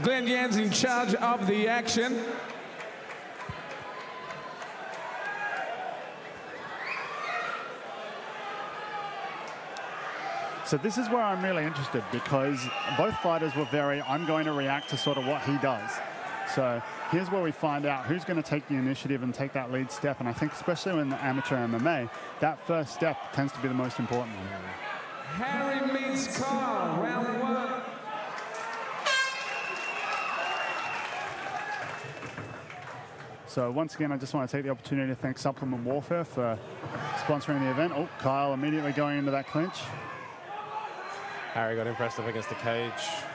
Glenn Yans in charge of the action. So this is where I'm really interested, because both fighters were very, I'm going to react to sort of what he does. So here's where we find out who's going to take the initiative and take that lead step. And I think especially in the amateur MMA, that first step tends to be the most important one. Harry meets Kyle, round 1. So once again, I just want to take the opportunity to thank Supplement Warfare for sponsoring the event. Oh, Kyle immediately going into that clinch. Harry got impressed up against the cage.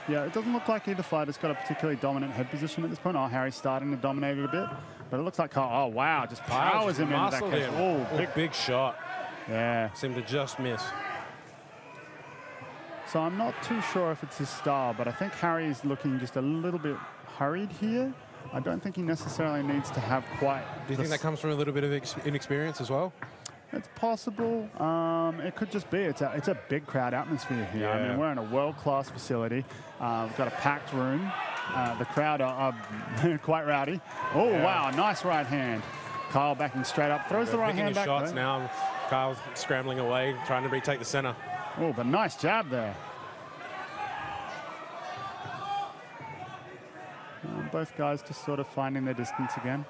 Yeah, it doesn't look like either fighter's got a particularly dominant head position at this point. Oh, Harry's starting to dominate it a bit. But it looks like Kyle, oh, wow, just powers him into that cage. Oh, big shot. Yeah. Seemed to just miss. So I'm not too sure if it's his style, but I think Harry is looking just a little bit hurried here. I don't think he necessarily needs to have quite... Do you think that comes from a little bit of inexperience as well? It's possible. It could just be. It's a big crowd atmosphere here. Yeah. I mean, we're in a world-class facility. We've got a packed room. The crowd are quite rowdy. Oh, yeah. Wow, nice right hand. Kyle backing straight up. Throws the right hand back. Shots now. Kyle scrambling away, trying to retake the center. Oh, but nice jab there. Both guys just sort of finding their distance again.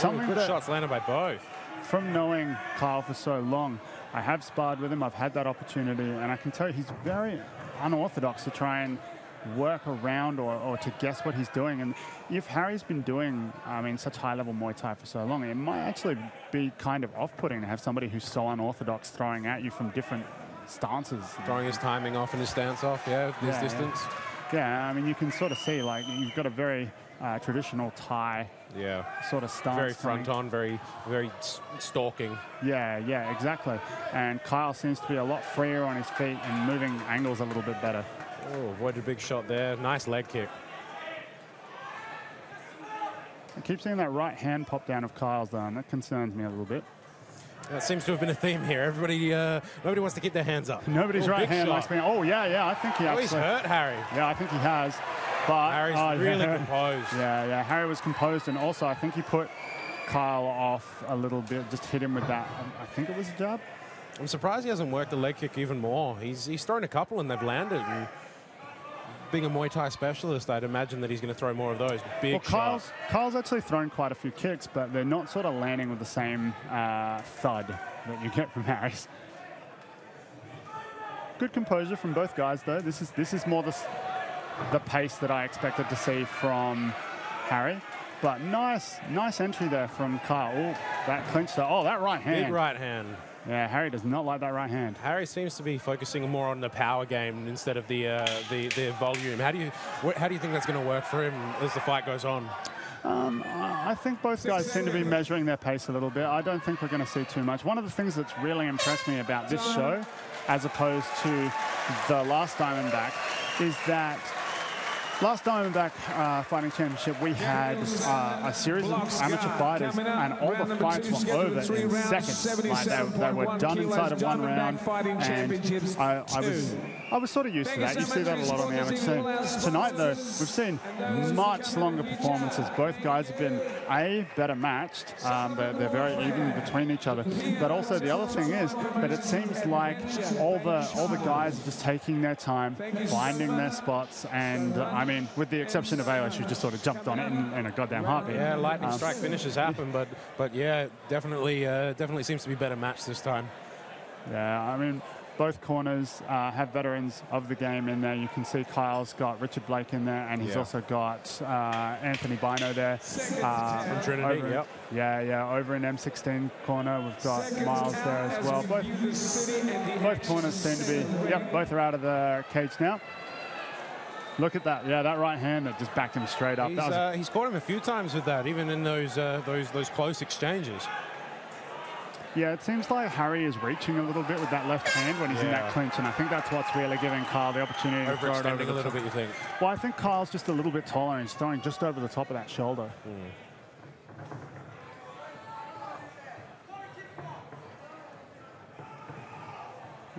Good shots landed by both. From knowing Kyle for so long, I have sparred with him. I've had that opportunity, and I can tell you he's very unorthodox to try and work around or to guess what he's doing. And if Harry's been doing, I mean, such high-level Muay Thai for so long, it might actually be kind of off-putting to have somebody who's so unorthodox throwing at you from different stances. Throwing his timing off and his stance off, this distance. Yeah, I mean, you can sort of see, like, you've got a very traditional Thai sort of stance. Very front on, very stalking. Yeah, exactly. And Kyle seems to be a lot freer on his feet and moving angles a little bit better. Oh, avoided a big shot there. Nice leg kick. I keep seeing that right hand pop down of Kyle's though, and that concerns me a little bit. That seems to have been a theme here. Everybody, nobody wants to keep their hands up. Nobody's right hand likes being. Oh yeah, I think he actually. He's hurt Harry. Yeah, I think he has. But Harry's really composed. Yeah, Harry was composed, and also I think he put Kyle off a little bit. Just hit him with that. I think it was a jab. I'm surprised he hasn't worked the leg kick even more. He's thrown a couple and they've landed. And being a Muay Thai specialist, I'd imagine that he's going to throw more of those big shots. Kyle's actually thrown quite a few kicks, but they're not sort of landing with the same thud that you get from Harry's. Good composure from both guys, though. This is more the pace that I expected to see from Harry. But nice entry there from Kyle. Ooh, that clinch there. Oh, that right hand. Big right hand. Yeah, Harry does not like that right hand. Harry seems to be focusing more on the power game instead of the volume. How do you think that's going to work for him as the fight goes on? I think both guys seem to be measuring their pace a little bit. I don't think we're going to see too much. One of the things that's really impressed me about this show, as opposed to the last Diamondback, is that last Diamondback Fighting Championship, we had a series of amateur fighters, and all the fights were over in seconds. Like they were done inside of one round, and I was sort of used to that. You see that a lot on the amateur scene. Tonight, though, we've seen much longer performances. Both guys have been, better matched. They're very even between each other. But also the other thing is that it seems like all the guys are just taking their time, finding their spots, and I mean, with the exception of Aylash, who just sort of jumped on it in a goddamn heartbeat. Yeah, lightning strike finishes happen, but yeah, definitely seems to be better matched this time. Yeah, I mean, both corners have veterans of the game in there. You can see Kyle's got Richard Blake in there, and he's also got Anthony Bino there. From Trinity, over in M16 corner, we've got Miles there as well. Both corners seem to be, both are out of the cage now. Look at that. Yeah, that right hand that just backed him straight up. He's caught him a few times with that, even in those close exchanges. Yeah, it seems like Harry is reaching a little bit with that left hand when he's in that clinch, and I think that's what's really giving Kyle the opportunity to throw it over a little bit, you think? Well, I think Kyle's just a little bit taller, and he's throwing just over the top of that shoulder.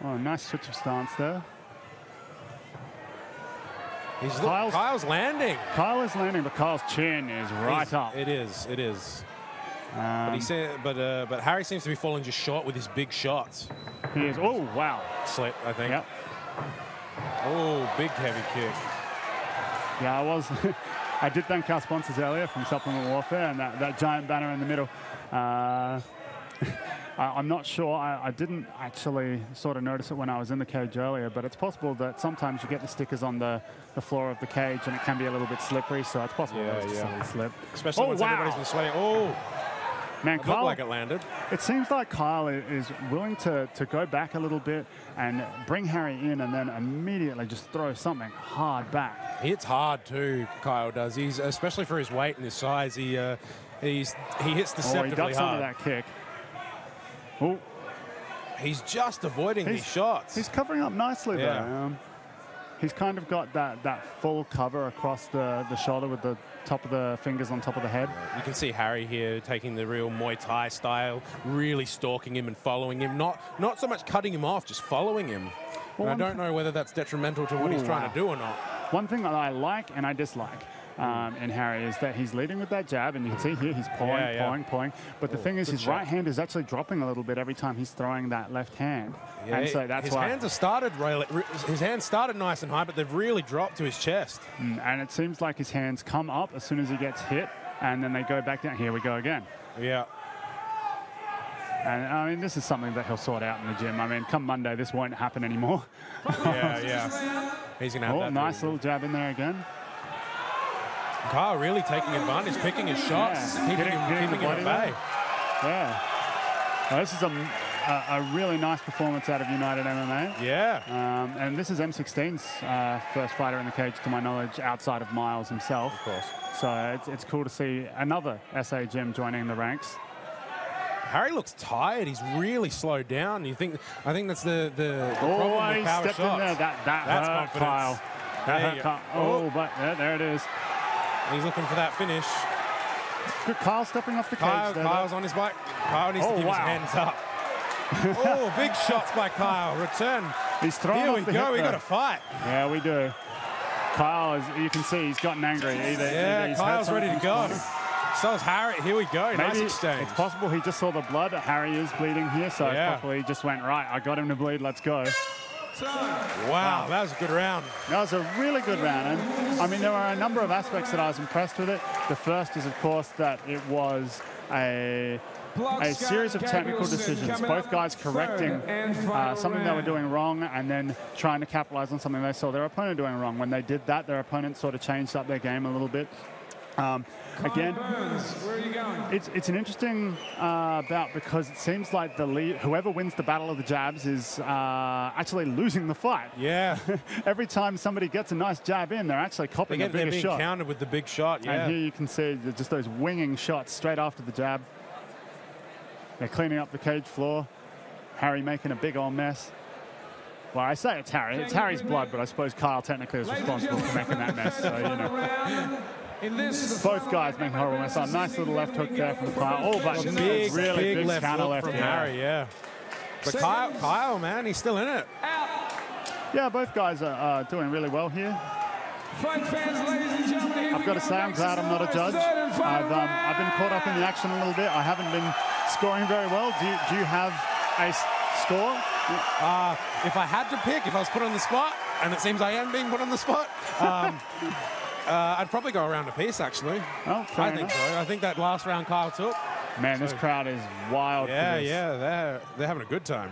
Oh, nice switch of stance there. Kyle's landing. Kyle is landing, but Kyle's chin is right up. It is. It is. But Harry seems to be falling just short with his big shots. He is. Oh, wow. Slip, I think. Yep. Oh, big heavy kick. Yeah, I was. I did thank our sponsors earlier from Supplement Warfare and that giant banner in the middle. I'm not sure. I didn't actually sort of notice it when I was in the cage earlier, but it's possible that sometimes you get the stickers on the floor of the cage and it can be a little bit slippery, so it's possible that it's just slip. Especially once everybody's been sweating. Oh, man, Kyle, looked like it landed. It seems like Kyle is willing to go back a little bit and bring Harry in and then immediately just throw something hard back. He hits hard too, Kyle does. He's, especially for his weight and his size, he hits deceptively he ducks hard. under that kick. Oh, he's just avoiding these shots. He's covering up nicely though. He's kind of got that full cover across the shoulder with the top of the fingers on top of the head. You can see Harry here taking the real Muay Thai style, really stalking him and following him. Not so much cutting him off, just following him. Well, and I don't know whether that's detrimental to what he's trying to do or not. One thing that I like and I dislike in Harry is that he's leading with that jab, and you can see here he's pulling. But the thing is, his right hand is actually dropping a little bit every time he's throwing that left hand. Yeah, and so that's his why hands have started. His hands started nice and high, but they've really dropped to his chest. And it seems like his hands come up as soon as he gets hit, and then they go back down. Here we go again. Yeah. And I mean, this is something that he'll sort out in the gym. I mean, come Monday, this won't happen anymore. yeah. He's gonna have that. Nice little jab in there again. Kyle really taking advantage, picking his shots, keeping him at bay. Yeah. Well, this is a really nice performance out of United MMA. Yeah. And this is M16's first fighter in the cage, to my knowledge, outside of Miles himself. Of course. So it's cool to see another SA gym joining the ranks. Harry looks tired. He's really slowed down. I think that's the problem with power shots. In there. That's hurt Kyle. But there it is. He's looking for that finish. Good Kyle stepping off the cage. Kyle's on his bike. Kyle needs to keep his hands up. Oh, big shots by Kyle. Return. He's throwing. Here we go. We got to fight. Yeah, we do. Kyle, you can see, he's gotten angry. Either Kyle's ready to go. So is Harry. Here we go. Maybe nice exchange. It's possible he just saw the blood. Harry is bleeding here, so it's possible he just went, right, I got him to bleed, let's go. Wow, that was a good round. That was a really good round. And I mean, there are a number of aspects that I was impressed with it. The first is, of course, that it was a series of technical decisions, both guys correcting something they were doing wrong and then trying to capitalize on something they saw their opponent doing wrong. When they did that, their opponent sort of changed up their game a little bit. Again, it's an interesting bout because it seems like whoever wins the battle of the jabs is actually losing the fight. Yeah. Every time somebody gets a nice jab in, they're actually copying a bigger shot. They're being countered with the big shot, yeah. And here you can see just those winging shots straight after the jab. They're cleaning up the cage floor. Harry making a big old mess. Well, I say it's Harry. It's Harry's blood, but I suppose Kyle technically is responsible for making that mess. So, you know. Both guys making a horrible mess. Oh, nice little left hook there from Kyle. Oh, but really big left counter hook left from here. Harry, yeah. But Kyle, man, he's still in it. Yeah, both guys are doing really well here. I've got to say, I'm glad I'm not a judge. I've been caught up in the action a little bit. I haven't been scoring very well. Do you have a score? If I had to pick, if I was put on the spot, and it seems I am being put on the spot, I'd probably go around a piece, actually. Oh, I think so. I think that last round Kyle took. Man, this crowd is wild for this. Yeah, they're having a good time.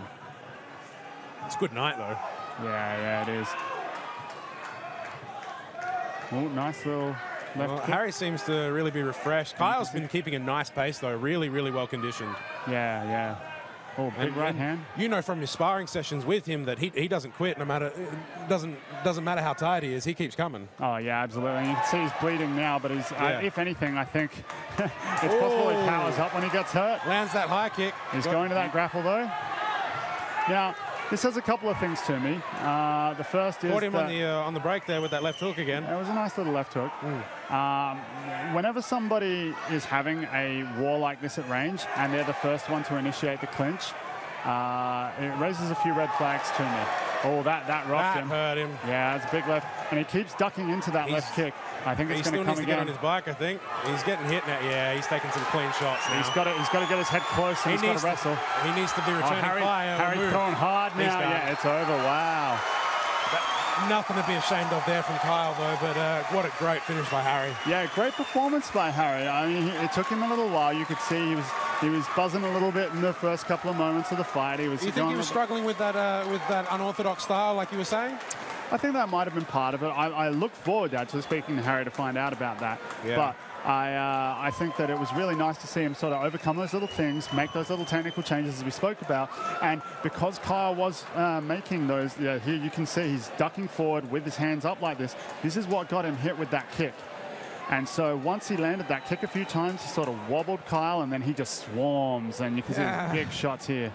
It's a good night, though. Yeah, it is. Oh, nice little left kick. Harry seems to really be refreshed. Kyle's been keeping a nice pace, though. Really, really well conditioned. Yeah. Oh, big right hand. You know from your sparring sessions with him that he doesn't quit no matter doesn't matter how tired he is. He keeps coming. Oh yeah, absolutely. And you can see he's bleeding now, but he's if anything, I think it's possible he powers up when he gets hurt. Lands that high kick. He's going to that grapple though. Now, this has a couple of things to me. The first is caught him on the break there with that left hook again. That was a nice little left hook. Whenever somebody is having a war like this at range and they're the first one to initiate the clinch, It raises a few red flags to me. Oh, that rocked him. That hurt him. Yeah, it's a big left. And he keeps ducking into that left kick. I think it's going to come again. He still needs to get on his bike, I think. He's getting hit now. Yeah, he's taking some clean shots now. He's got to get his head close and he's got to wrestle. He needs to be returning fire. Harry throwing hard now. Yeah, it's over. Wow. Nothing to be ashamed of there from Kyle, though, but what a great finish by Harry. Yeah, great performance by Harry. I mean, it took him a little while. You could see he was buzzing a little bit in the first couple of moments of the fight. You think he was struggling with that unorthodox style, like you were saying? I think that might have been part of it. I look forward, actually, speaking to Harry, to find out about that. Yeah. But I think that it was really nice to see him sort of overcome those little things, make those little technical changes as we spoke about. And because Kyle was making those, here you can see he's ducking forward with his hands up like this. This is what got him hit with that kick. And so once he landed that kick a few times, he sort of wobbled Kyle, and then he just swarms. And you can see big shots here.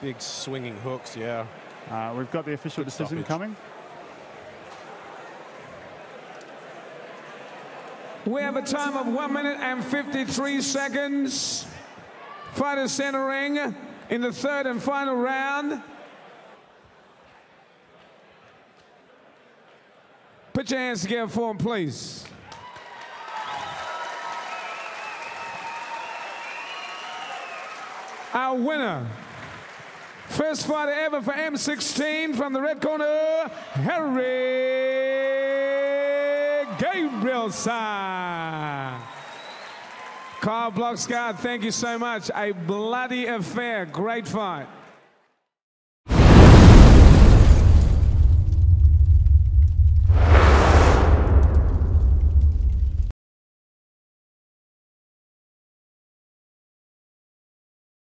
Big swinging hooks, yeah. We've got the official decision coming. We have a time of 1 minute and 53 seconds. Fighters centering in the third and final round. Put your hands together for him, please. Our winner, first fighter ever for M16 from the red corner, Harry Gabrielson. Kyle Bloksgaard, thank you so much. A bloody affair. Great fight.